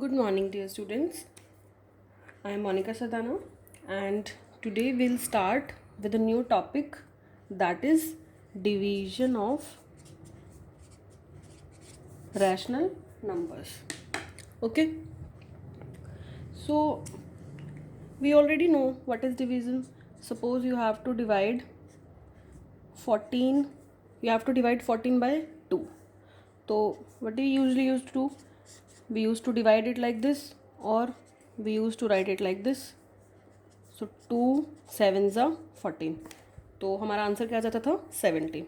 Good morning, dear students. I am Monica Sadana, and today we'll start with a new topic, that is division of rational numbers. Okay, so we already know what is division. Suppose you have to divide 14, you have to divide 14 by 2. So, what do we usually used to do? We used to divide it like this, or we used to write it like this. सो 2 7 ज़ा 14, तो हमारा answer क्या आ जाता था 70।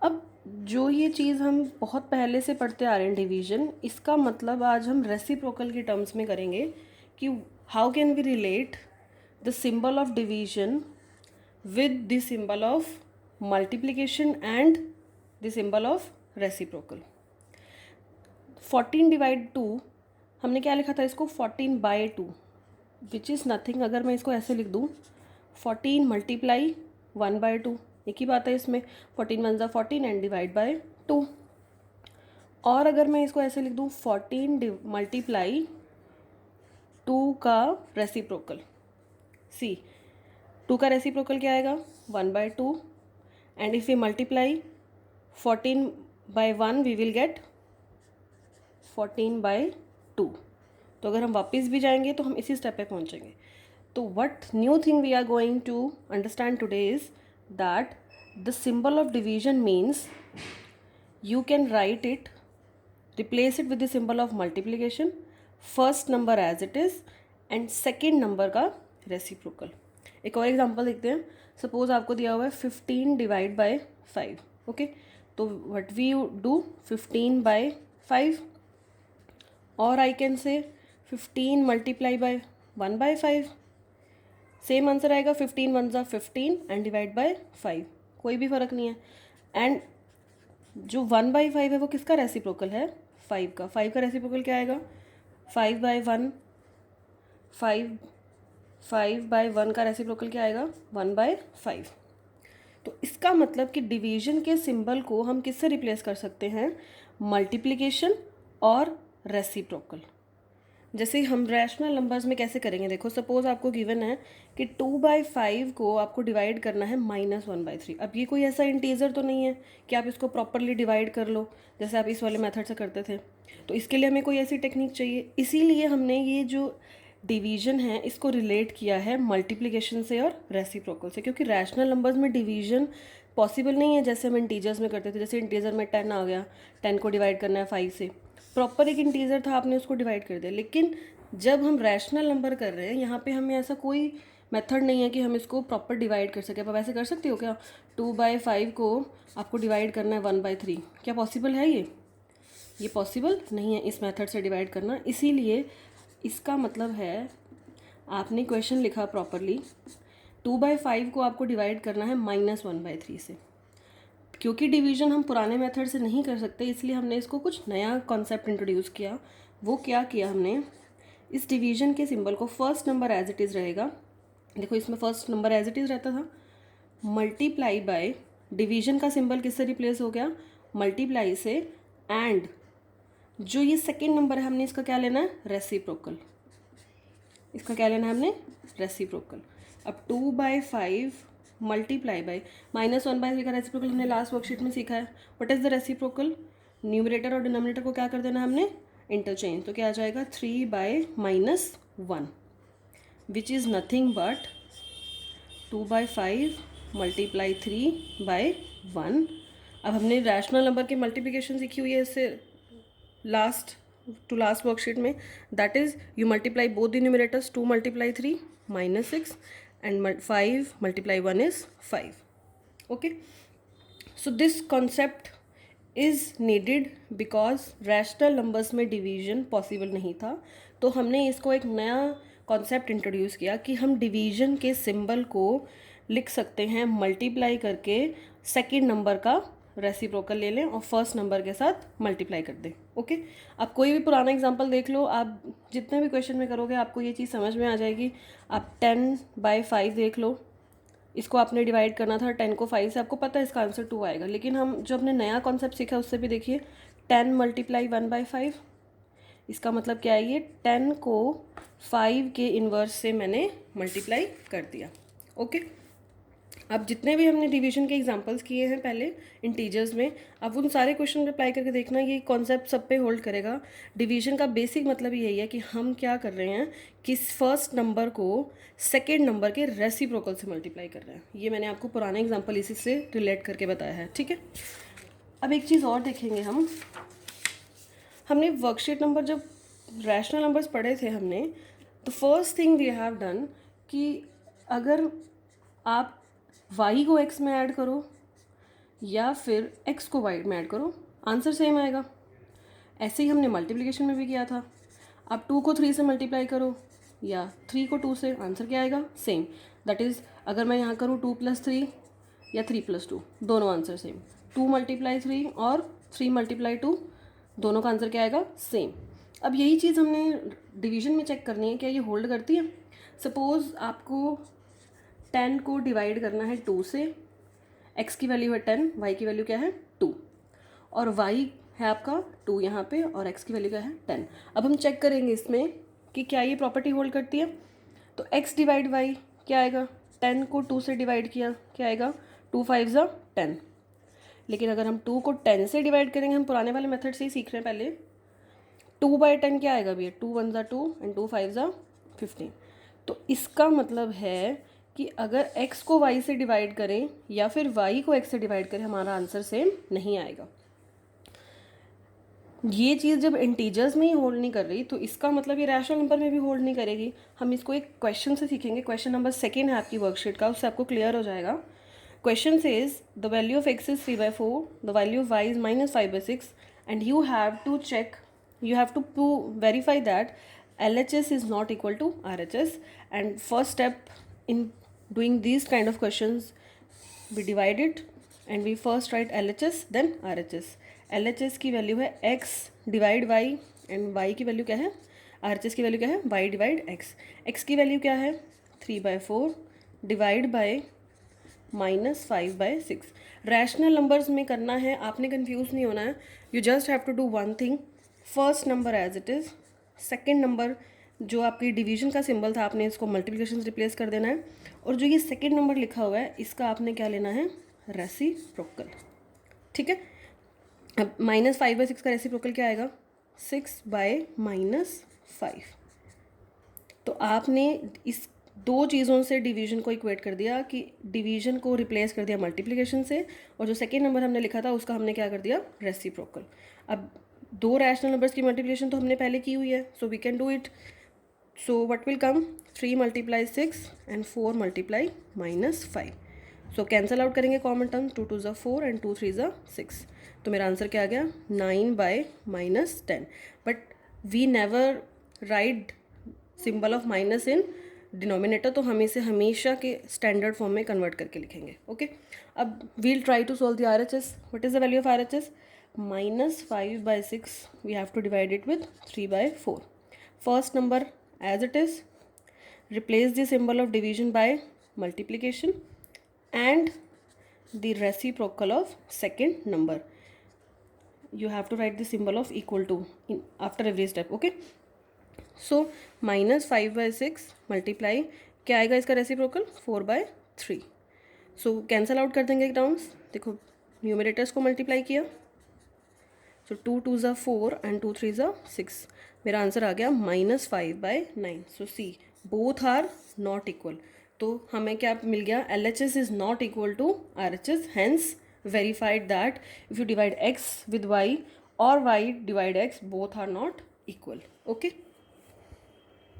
अब जो ये चीज़ हम बहुत पहले से पढ़ते आ रहे हैं डिवीजन, इसका मतलब आज हम रेसिप्रोकल के टर्म्स में करेंगे कि how can we relate the symbol of division with the symbol of multiplication and the symbol of reciprocal. 14/2 हमने क्या लिखा था इसको 14/2, विच इज़ नथिंग। अगर मैं इसको ऐसे लिख दूँ 14 मल्टीप्लाई 1/2, एक ही बात है इसमें, 14 1 ज़ा 14 एंड डिवाइड बाय 2। और अगर मैं इसको ऐसे लिख दूँ 14 मल्टीप्लाई 2 का रेसिप्रोकल, सी 2 का रेसिप्रोकल क्या आएगा 1/2, and if we multiply 14/1 we will get 14/2। तो अगर हम वापस भी जाएंगे तो हम इसी स्टेप पे पहुंचेंगे। तो what new thing we are going to understand today is that the symbol of division means you can write it, replace it with the symbol of multiplication, first number as it is and second number का reciprocal. एक और example देखते हैं। Suppose आपको दिया हुआ है 15/5, okay. तो व्हाट वी डू 15/5, और I can say 15 multiply by 1/5, same answer आएगा 15 1 ज़ा 15 एंड डिवाइड बाय 5, कोई भी फ़र्क नहीं है। एंड जो 1/5 है वो किसका रेसिप्रोकल है 5 का। 5 का रेसिप्रोकल क्या आएगा 5/1, 5/1 का रेसिप्रोकल क्या आएगा 1/5। तो इसका मतलब कि डिवीजन के सिंबल को हम किससे रिप्लेस कर सकते हैं, मल्टीप्लिकेशन और रेसिप्रोकल। जैसे हम रैशनल नंबर्स में कैसे करेंगे, देखो सपोज आपको गिवन है कि 2/5 को आपको डिवाइड करना है -1/3। अब ये कोई ऐसा इंटीजर तो नहीं है कि आप इसको प्रॉपरली डिवाइड कर लो जैसे आप इस वाले मेथड से करते थे। तो इसके लिए हमें कोई ऐसी टेक्निक चाहिए, इसीलिए हमने ये जो डिवीजन है इसको रिलेट किया है मल्टीप्लिकेशन से और रेसिप्रोकल से, क्योंकि रैशनल नंबर्स में डिवीजन पॉसिबल नहीं है जैसे हम इंटीजर्स में करते थे। जैसे इंटीजर में 10 आ गया, 10 को डिवाइड करना है 5 से, प्रॉपर एक इंटीजर था, आपने उसको डिवाइड कर दिया। लेकिन जब हम रैशनल नंबर कर रहे हैं यहाँ पे हमें ऐसा कोई मेथड नहीं है कि हम इसको प्रॉपर डिवाइड कर सकें। आप ऐसे कर सकते हो क्या 2/5 को आपको डिवाइड करना है 1/3, क्या पॉसिबल है ये पॉसिबल नहीं है इस मेथड से डिवाइड करना। इसीलिए इसका मतलब है आपने क्वेश्चन लिखा प्रॉपरली, 2/5 को आपको डिवाइड करना है -1/3 से। क्योंकि डिवीजन हम पुराने मेथड से नहीं कर सकते, इसलिए हमने इसको कुछ नया कॉन्सेप्ट इंट्रोड्यूस किया। वो क्या किया हमने, इस डिवीजन के सिंबल को first number as it is रहेगा, देखो इसमें first number as it is रहता था, मल्टीप्लाई बाय, डिवीजन का सिंबल किससे रिप्लेस हो गया मल्टीप्लाई से, एंड जो ये सेकेंड नंबर है हमने इसका क्या लेना है रेसिप्रोकल, इसका क्या लेना है हमने रेसिप्रोकल। अब 2/5 मल्टीप्लाई बाय -1/3 का रेसिप्रोकल हमने लास्ट वर्कशीट में सीखा है। What is the reciprocal, numerator और डिनोमिनेटर को क्या कर देना हमने इंटरचेंज, तो क्या आ जाएगा 3/-1 which is nothing but 2/5 multiply 3/1। अब हमने रैशनल नंबर के मल्टीप्लिकेशन सीखी हुई है इससे लास्ट वर्कशीट में, that is you multiply both the numerators, 2 × 3 -6 and 5 × 1 is 5, okay। So this concept is needed because rational numbers में डिवीजन पॉसिबल नहीं था, तो हमने इसको एक नया कॉन्सेप्ट इंट्रोड्यूस किया कि हम डिवीजन के सिंबल को लिख सकते हैं मल्टीप्लाई करके सेकेंड नंबर का रेसिप्रोकल ले लें और फर्स्ट नंबर के साथ मल्टीप्लाई कर दें, ओके। आप कोई भी पुराना एग्जांपल देख लो, आप जितने भी क्वेश्चन में करोगे आपको ये चीज़ समझ में आ जाएगी। आप 10/5 देख लो, इसको आपने डिवाइड करना था 10 को 5 से, आपको पता है इसका आंसर 2 आएगा। लेकिन हम जो हमने नया कॉन्सेप्ट सीखा उससे भी देखिए 10 × 1/5, इसका मतलब क्या है, ये 10 को 5 के इन्वर्स से मैंने मल्टीप्लाई कर दिया। ओके, अब जितने भी हमने डिवीजन के एग्जांपल्स किए हैं पहले इंटीजर्स में, अब उन सारे क्वेश्चन पे अप्लाई करके देखना, ये कॉन्सेप्ट सब पे होल्ड करेगा। डिवीजन का बेसिक मतलब यही है कि हम क्या कर रहे हैं कि फर्स्ट नंबर को सेकेंड नंबर के रेसिप्रोकल से मल्टीप्लाई कर रहे हैं। ये मैंने आपको पुराने एग्जाम्पल इसी से रिलेट करके बताया है, ठीक है। अब एक चीज़ और देखेंगे हमने वर्कशीट नंबर जब रैशनल नंबर्स पढ़े थे हमने, तो first thing we have done कि अगर आप y को x में ऐड करो या फिर x को y में ऐड करो, आंसर सेम आएगा। ऐसे ही हमने मल्टीप्लिकेशन में भी किया था। आप 2 को 3 से मल्टीप्लाई करो या 3 को 2 से, आंसर क्या आएगा, सेम। दैट इज़ अगर मैं यहाँ करूँ 2 + 3 या 3 + 2, दोनों आंसर सेम। 2 × 3 और 3 × 2, दोनों का आंसर क्या आएगा, सेम। अब यही चीज़ हमने डिवीजन में चेक करनी है, क्या ये होल्ड करती है। सपोज़ आपको 10 को डिवाइड करना है 2 से, x की वैल्यू है 10, y की वैल्यू क्या है 2, और y है आपका 2 यहाँ पे, और x की वैल्यू क्या है 10। अब हम चेक करेंगे इसमें कि क्या ये प्रॉपर्टी होल्ड करती है। तो x / y क्या आएगा, 10 को 2 से डिवाइड किया, क्या आएगा, 2 × 5 = 10। लेकिन अगर हम 2 को 10 से डिवाइड करेंगे, हम पुराने वाले मेथड से ही सीख रहे हैं पहले, 2/10 क्या आएगा भैया, 2 × 1 = 2 एंड 2 × 5 = 15। तो इसका मतलब है कि अगर x को y से डिवाइड करें या फिर y को x से डिवाइड करें, हमारा आंसर सेम नहीं आएगा। ये चीज़ जब इंटीजर्स में ही होल्ड नहीं कर रही, तो इसका मतलब ये रैशनल नंबर में भी होल्ड नहीं करेगी। हम इसको एक क्वेश्चन से सीखेंगे। क्वेश्चन नंबर 2 है आपकी वर्कशीट का, उससे आपको क्लियर हो जाएगा। Question says the value of x is 3/4, the value of y is -5/6 and you have to verify that LHS is not equal to RHS. And first step in doing these kind of questions, we divide it and we first write LHS then RHS. LHS की value है x divide y and y की value क्या है, RHS की value क्या है, y divide x। x की value क्या है 3/4 डिवाइड बाय -5/6। रैशनल नंबर्स में करना है, आपने कंफ्यूज नहीं होना है। You just have to do one thing, first number as it is, second number जो आपकी डिवीजन का सिंबल था आपने इसको मल्टीप्लिकेशन से रिप्लेस कर देना है, और जो ये सेकेंड नंबर लिखा हुआ है इसका आपने क्या लेना है, रेसिप्रोकल, ठीक है। अब -5/6 का रेसिप्रोकल क्या आएगा, 6/-5। तो आपने इस दो चीज़ों से डिवीजन को इक्वेट कर दिया कि डिवीजन को रिप्लेस कर दिया मल्टीप्लिकेशन से, और जो सेकेंड नंबर हमने लिखा था उसका हमने क्या कर दिया, रेसिप्रोकल। अब दो रैशनल नंबर्स की मल्टीप्लिकेशन तो हमने पहले की हुई है, so we can do it. So what will come, 3 × 6 and 4 × -5। So cancel out करेंगे कॉमन टर्म, 2 × 2 = 4 एंड 2 × 3 = 6। तो मेरा आंसर क्या आ गया, 9/-10। But we never write symbol of minus in denominator, तो हम इसे हमेशा के स्टैंडर्ड फॉर्म में कन्वर्ट करके लिखेंगे। ओके, अब we'll try to solve the RHS। What is the value of RHS, -5/6 we have to divide it with 3/4. First number as it is, replace the symbol of division by multiplication and the reciprocal of second number. You have to write the symbol of equal to in after every step. Okay, so -5/6 multiply क्या आएगा इसका reciprocal, 4/3। सो cancel out कर देंगे terms, देखो numerators को multiply किया, सो 2 × 2 = 4 and 2 × 3 = 6। मेरा answer आ गया -5/9। So see both are not equal. तो हमें क्या मिल गया, LHS is not equal to RHS, hence verified that if you divide x with y or y divide x, both are not equal. Okay.